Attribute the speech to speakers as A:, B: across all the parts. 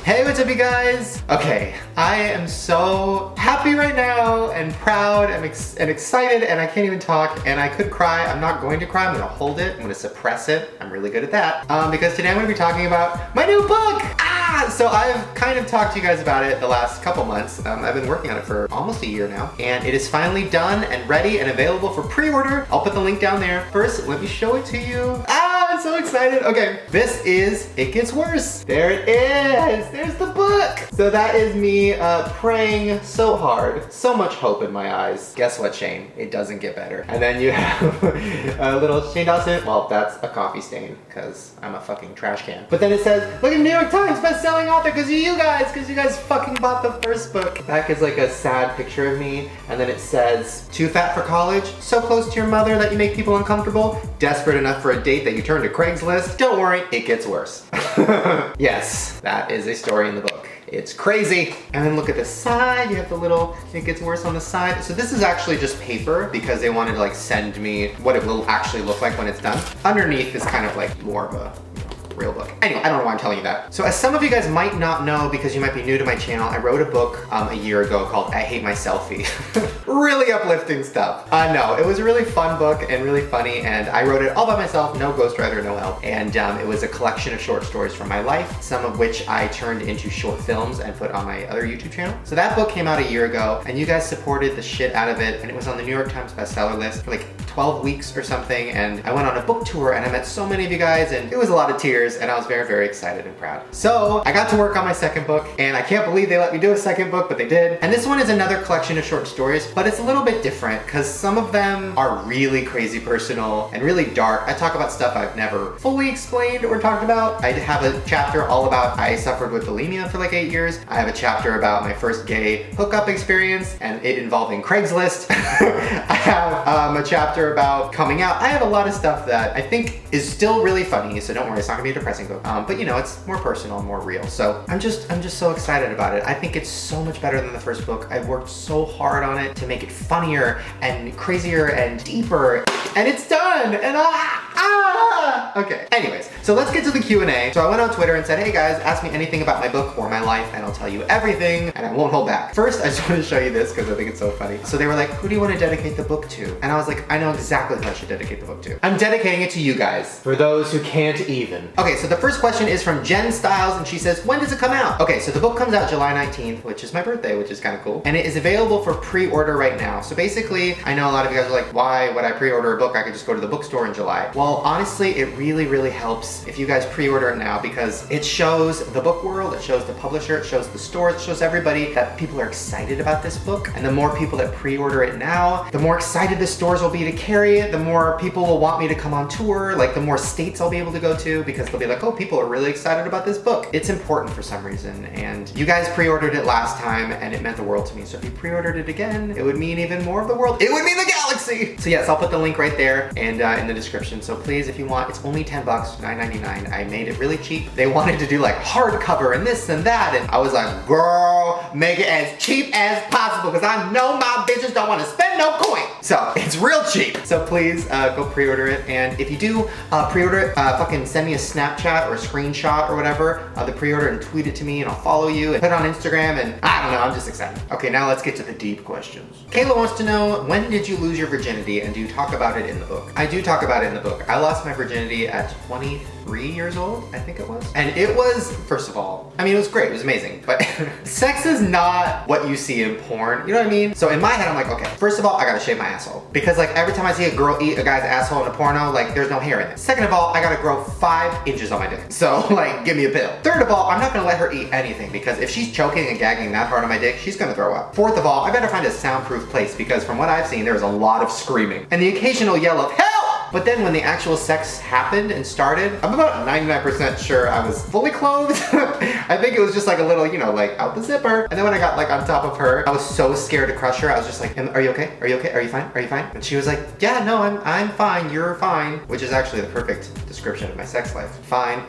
A: Hey, what's up you guys? Okay, I am so happy right now and proud and excited and I can't even talk and I could cry. I'm not going to cry, I'm gonna hold it, I'm gonna suppress it. I'm really good at that. Because today I'm gonna be talking about my new book! So I've kind of talked to you guys about it the last couple months. I've been working on it for almost a year now and it is finally done and ready and available for pre-order. I'll put the link down there. First, let me show it to you. I'm so excited. Okay, this is It Gets Worse. There it is. There's the book. So that is me praying so hard. So much hope in my eyes. Guess what, Shane? It doesn't get better. And then you have a little Shane Dawson. Well, that's a coffee stain because I'm a fucking trash can. But then it says, look at New York Times best-selling author because of you guys fucking bought the first book. Back is like a sad picture of me. And then it says, too fat for college, so close to your mother that you make people uncomfortable, desperate enough for a date that you turn to Craigslist. Don't worry, it gets worse. Yes, that is a story in the book. It's crazy. And then look at the side, you have the little, it gets worse on the side. So this is actually just paper because they wanted to like send me what it will actually look like when it's done. Underneath is kind of like more of a real book. Anyway, I don't know why I'm telling you that. So as some of you guys might not know because you might be new to my channel, I wrote a book a year ago called I Hate My Selfie. Really uplifting stuff. No, it was a really fun book and really funny and I wrote it all by myself, no ghostwriter, no help. And it was a collection of short stories from my life, some of which I turned into short films and put on my other YouTube channel. So that book came out a year ago and you guys supported the shit out of it and it was on the New York Times bestseller list for like 12 weeks or something and I went on a book tour and I met so many of you guys and it was a lot of tears and I was very, very excited and proud. So I got to work on my second book and I can't believe they let me do a second book, but they did. And this one is another collection of short stories, but it's a little bit different because some of them are really crazy personal and really dark. I talk about stuff I've never fully explained or talked about. I have a chapter all about I suffered with bulimia for like 8 years. I have a chapter about my first gay hookup experience and it involving Craigslist. I have a chapter about coming out. I have a lot of stuff that I think is still really funny, so don't worry, it's not gonna be a depressing book. But you know, it's more personal, more real. So I'm just so excited about it. I think it's so much better than the first book. I've worked so hard on it to make it funnier and crazier and deeper, and it's done, and okay. Anyways, so let's get to the Q&A. So I went on Twitter and said, hey guys, ask me anything about my book or my life and I'll tell you everything and I won't hold back. First, I just want to show you this because I think it's so funny. So they were like, who do you want to dedicate the book to? And I was like, I know exactly who I should dedicate the book to. I'm dedicating it to you guys. For those who can't even. Okay, so the first question is from Jen Styles and she says, when does it come out? Okay, so the book comes out July 19th, which is my birthday, which is kind of cool. And it is available for pre-order right now. So basically, I know a lot of you guys are like, why would I pre-order a book? I could just go to the bookstore in July. Well, honestly, it really helps if you guys pre-order it now because it shows the book world, it shows the publisher, it shows the store, it shows everybody that people are excited about this book. And the more people that pre-order it now, the more excited the stores will be to carry it, the more people will want me to come on tour, like the more states I'll be able to go to because they'll be like, oh, people are really excited about this book. It's important for some reason and you guys pre-ordered it last time and it meant the world to me. So if you pre-ordered it again, it would mean even more of the world. It would mean the galaxy! So yes, I'll put the link right there and in the description. So please, if you want, it's only $10, $9.99. I made it really cheap. They wanted to do like hardcover and this and that and I was like, girl, make it as cheap as possible because I know my bitches don't want to spend no coin. So it's real cheap. So please go pre-order it and if you do pre-order it, fucking send me a Snapchat or a screenshot or whatever of the pre-order and tweet it to me and I'll follow you and put it on Instagram and I don't know, I'm just excited. Okay, now let's get to the deep questions. Kayla wants to know, when did you lose your virginity and do you talk about it in the book? I do talk about it in the book. I lost my virginity at 23 years old, I think it was. And it was, first of all, I mean, it was great, it was amazing, but sex is not what you see in porn, you know what I mean? So in my head, I'm like, okay, first of all, I gotta shave my asshole. Because like every time I see a girl eat a guy's asshole in a porno, like there's no hair in it. Second of all, I gotta grow 5 inches on my dick. So like, give me a pill. Third of all, I'm not gonna let her eat anything because if she's choking and gagging that hard on my dick, she's gonna throw up. Fourth of all, I better find a soundproof place because from what I've seen, there was a lot of screaming and the occasional yell of help! But then when the actual sex happened and started, I'm about 99% sure I was fully clothed. I think it was just like a little, you know, like out the zipper. And then when I got like on top of her, I was so scared to crush her. I was just like, are you okay? Are you okay? Are you fine? Are you fine? And she was like, yeah, no, I'm fine. You're fine. Which is actually the perfect description of my sex life. Fine.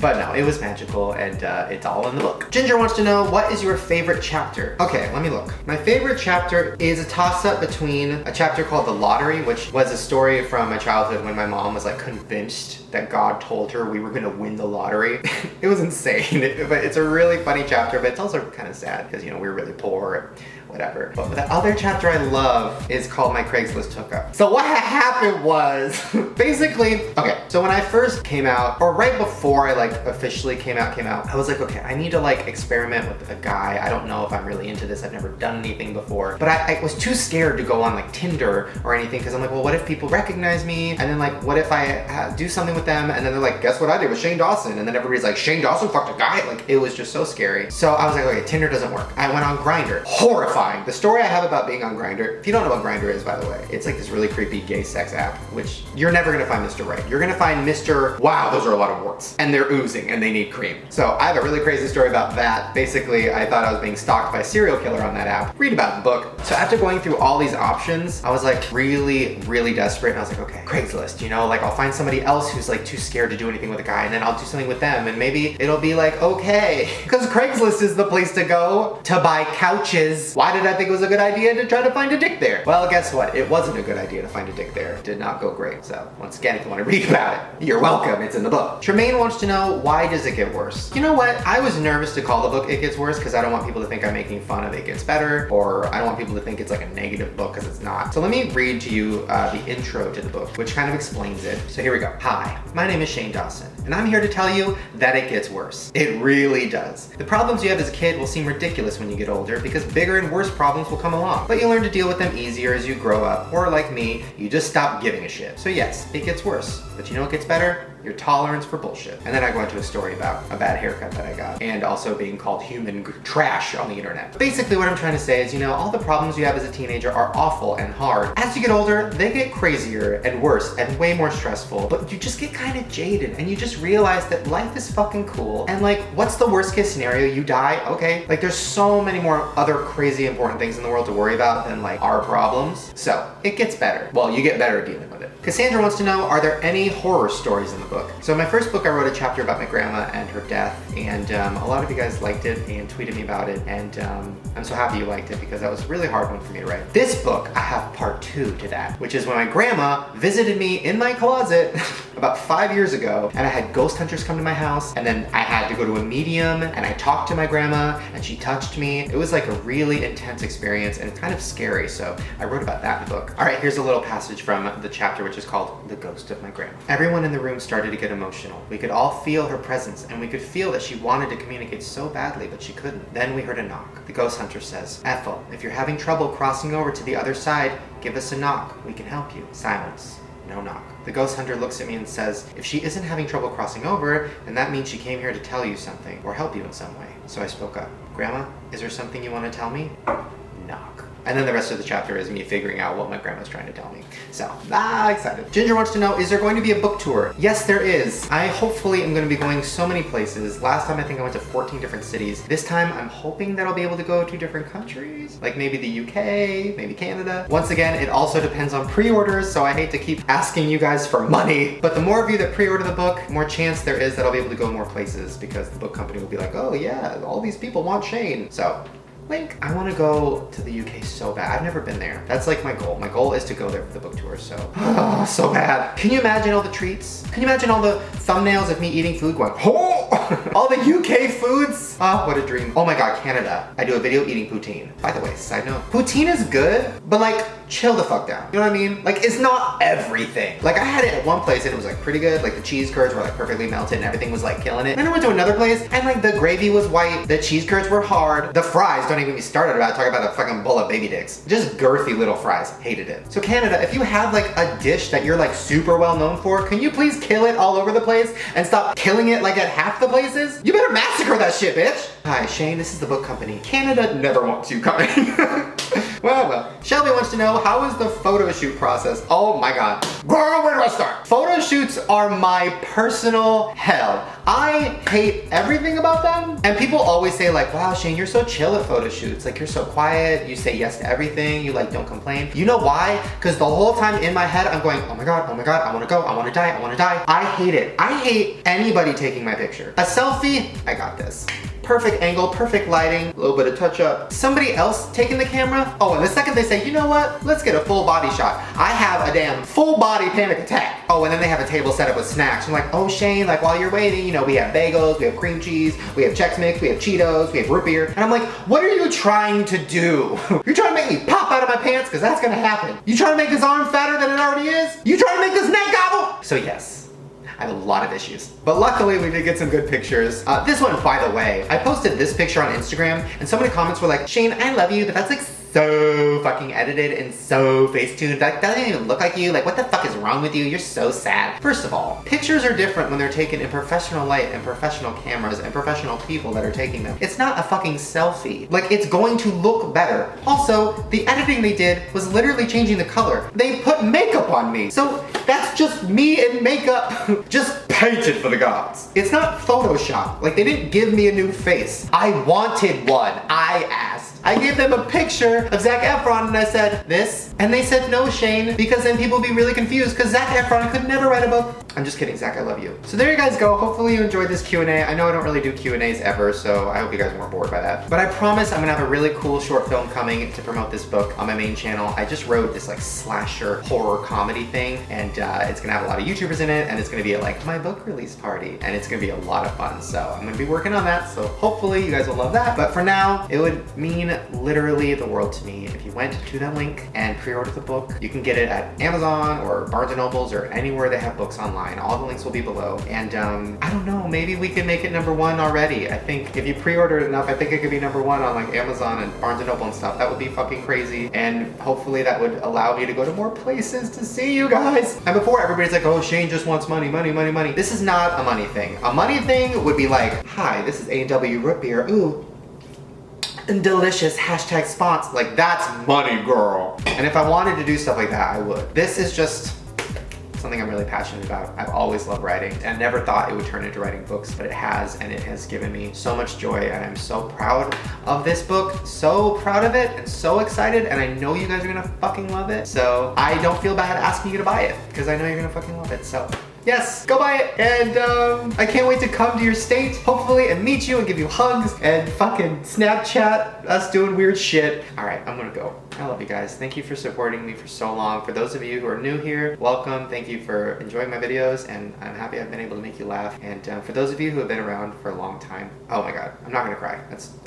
A: But no, it was magical, and it's all in the book. Ginger wants to know, what is your favorite chapter? Okay, let me look. My favorite chapter is a toss-up between a chapter called The Lottery, which was a story from my childhood when my mom was like convinced that God told her we were gonna win the lottery. It was insane, but it's a really funny chapter, but it's also kind of sad because, you know, we were really poor. Whatever. But the other chapter I love is called My Craigslist Hookup. So what happened was, basically, okay, so when I first came out, or right before I like officially came out, I was like, okay, I need to like experiment with a guy. I don't know if I'm really into this. I've never done anything before. But I was too scared to go on like Tinder or anything because I'm like, well, what if people recognize me? And then like, what if I do something with them? And then they're like, guess what I did with Shane Dawson? And then everybody's like, Shane Dawson fucked a guy? Like, it was just so scary. So I was like, okay, Tinder doesn't work. I went on Grindr. Horrifying. The story I have about being on Grindr, if you don't know what Grindr is, by the way, it's like this really creepy gay sex app, which you're never gonna find Mr. Right. You're gonna find Mr. Wow, those are a lot of warts. And they're oozing and they need cream. So I have a really crazy story about that. Basically, I thought I was being stalked by a serial killer on that app. Read about the book. So after going through all these options, I was like really, really desperate. And I was like, okay, Craigslist, you know, like I'll find somebody else who's like too scared to do anything with a guy, and then I'll do something with them, and maybe it'll be like, okay. Because Craigslist is the place to go to buy couches. Why did I think it was a good idea to try to find a dick there? Well, guess what? It wasn't a good idea to find a dick there. It did not go great. So once again, if you want to read about it, you're welcome. It's in the book. Tremaine wants to know, why does it get worse? You know what? I was nervous to call the book It Gets Worse because I don't want people to think I'm making fun of It Gets Better, or I don't want people to think it's like a negative book, because it's not. So let me read to you the intro to the book, which kind of explains it. So here we go. Hi, my name is Shane Dawson, and I'm here to tell you that it gets worse. It really does. The problems you have as a kid will seem ridiculous when you get older because bigger and worse problems will come along, but you learn to deal with them easier as you grow up, or like me, you just stop giving a shit. So yes, it gets worse, but you know what gets better? Your tolerance for bullshit. And then I go into a story about a bad haircut that I got, and also being called human trash on the internet. Basically what I'm trying to say is, you know, all the problems you have as a teenager are awful and hard. As you get older, they get crazier and worse and way more stressful, but you just get kind of jaded and you just realize that life is fucking cool. And like, what's the worst case scenario? You die, okay. Like, there's so many more other crazy important things in the world to worry about than like our problems. So it gets better. Well, you get better at dealing with it. Cassandra wants to know, are there any horror stories in the book? So in my first book, I wrote a chapter about my grandma and her death, and a lot of you guys liked it and tweeted me about it, and I'm so happy you liked it because that was a really hard one for me to write. This book, I have part 2 to that, which is when my grandma visited me in my closet about 5 years ago, and I had ghost hunters come to my house, and then I had to go to a medium, and I talked to my grandma, and she touched me. It was like a really intense experience and kind of scary, so I wrote about that in the book. All right, here's a little passage from the chapter, which is called The Ghost of My Grandma. Everyone in the room started to get emotional. We could all feel her presence, and we could feel that she wanted to communicate so badly, but she couldn't. Then we heard a knock. The ghost hunter says, Ethel, if you're having trouble crossing over to the other side, give us a knock. We can help you. Silence. No knock. The ghost hunter looks at me and says, if she isn't having trouble crossing over, then that means she came here to tell you something or help you in some way. So I spoke up. Grandma, is there something you want to tell me? Knock. And then the rest of the chapter is me figuring out what my grandma's trying to tell me. So, excited. Ginger wants to know, is there going to be a book tour? Yes, there is. I hopefully am going to be going so many places. Last time I think I went to 14 different cities. This time I'm hoping that I'll be able to go to different countries, like maybe the UK, maybe Canada. Once again, it also depends on pre-orders, so I hate to keep asking you guys for money, but the more of you that pre-order the book, more chance there is that I'll be able to go more places because the book company will be like, oh yeah, all these people want Shane. So, link. I want to go to the UK so bad. I've never been there. That's like my goal. My goal is to go there for the book tour, so. So bad. Can you imagine all the treats? Can you imagine all the thumbnails of me eating food going, oh! All the UK foods? Oh, what a dream. Oh my God, Canada. I do a video eating poutine. By the way, side note, poutine is good, but like, chill the fuck down. You know what I mean? Like, it's not everything. Like, I had it at one place and it was like pretty good. Like the cheese curds were like perfectly melted and everything was like killing it. Then I went to another place and like the gravy was white, the cheese curds were hard, the fries, don't even get me started about talking about a fucking bowl of baby dicks. Just girthy little fries. Hated it. So Canada, if you have like a dish that you're like super well known for, can you please kill it all over the place and stop killing it like at half the places? You better massacre that shit, bitch. Hi, Shane, this is the book company. Canada never wants you coming. Well. Shelby wants to know, how is the photo shoot process? Oh my God. Girl, where do I start? Photo shoots are my personal hell. I hate everything about them. And people always say like, wow, Shane, you're so chill at photo shoots. Like, you're so quiet. You say yes to everything. You like, don't complain. You know why? Because the whole time in my head, I'm going, oh my God, I want to go. I want to die. I want to die. I hate it. I hate anybody taking my picture. A selfie, I got this. Perfect angle, perfect lighting, a little bit of touch up. Somebody else taking the camera. Oh, and the second they say, you know what? Let's get a full body shot. I have a damn full body panic attack. Oh, and then they have a table set up with snacks. I'm like, oh Shane, like while you're waiting, you know, we have bagels, we have cream cheese, we have Chex Mix, we have Cheetos, we have root beer. And I'm like, what are you trying to do? You're trying to make me pop out of my pants? Because that's gonna happen. You trying to make this arm fatter than it already is? You trying to make this neck gobble? So yes. I have a lot of issues. But luckily we did get some good pictures. This one, by the way, I posted this picture on Instagram and so many comments were like, Shane, I love you, but that's like so fucking edited and so face-tuned. That doesn't even look like you. Like, what the fuck is wrong with you? You're so sad. First of all, pictures are different when they're taken in professional light and professional cameras and professional people that are taking them. It's not a fucking selfie. Like, it's going to look better. Also, the editing they did was literally changing the color. They put makeup on me. So that's just me in makeup, just painted for the gods. It's not Photoshop. Like, they didn't give me a new face. I wanted one. I asked. I gave them a picture of Zac Efron and I said, this? And they said, no, Shane, because then people would be really confused because Zac Efron could never write a book. I'm just kidding, Zac, I love you. So there you guys go. Hopefully you enjoyed this Q&A. I know I don't really do Q&As ever, so I hope you guys weren't bored by that. But I promise I'm gonna have a really cool short film coming to promote this book on my main channel. I just wrote this like slasher horror comedy thing, and it's gonna have a lot of YouTubers in it, and it's gonna be at like my book release party, and it's gonna be a lot of fun. So I'm gonna be working on that, so hopefully you guys will love that. But for now, it would mean literally the world to me if you went to that link and pre-ordered the book. You can get it at Amazon or Barnes & Nobles or anywhere they have books online. All the links will be below. And I don't know, maybe we can make it #1 already. I think if you pre-order it enough, I think it could be #1 on like Amazon and Barnes & Noble and stuff. That would be fucking crazy. And hopefully that would allow me to go to more places to see you guys. And before everybody's like, oh, Shane just wants money, money, money, money. This is not a money thing. A money thing would be like, hi, this is A&W root beer. Ooh. Delicious hashtag sponsor. Like, that's money, girl. And if I wanted to do stuff like that, I would. This is just something I'm really passionate about. I've always loved writing and I never thought it would turn into writing books, but it has, and it has given me so much joy, and I'm so proud of this book, so proud of it, and so excited, and I know you guys are gonna fucking love it. So I don't feel bad asking you to buy it because I know you're gonna fucking love it. So yes, go buy it, and I can't wait to come to your state, hopefully, and meet you and give you hugs and fucking Snapchat us doing weird shit. All right, I'm gonna go. I love you guys. Thank you for supporting me for so long. For those of you who are new here, welcome. Thank you for enjoying my videos, and I'm happy I've been able to make you laugh. And for those of you who have been around for a long time, oh my God, I'm not gonna cry.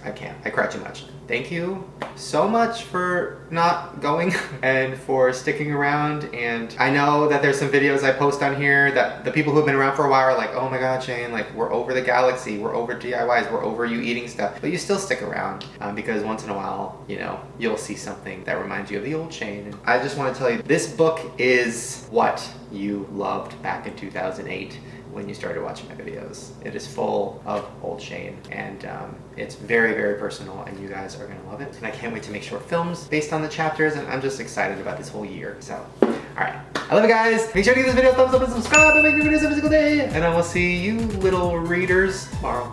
A: I can't. I cry too much. Thank you so much for not going and for sticking around. And I know that there's some videos I post on here that the people who have been around for a while are like, oh my God, Shane, like we're over the galaxy, we're over DIYs, we're over you eating stuff, but you still stick around because once in a while, you know, you'll see something that reminds you of the old Shane. And I just want to tell you, this book is what you loved back in 2008 when you started watching my videos. It is full of old Shane, and it's very, very personal, and you guys are gonna love it. And I can't wait to make short films based on the chapters, and I'm just excited about this whole year. So, all right. I love you guys. Make sure to give this video a thumbs up and subscribe and make new videos every single day. And I will see you little readers tomorrow.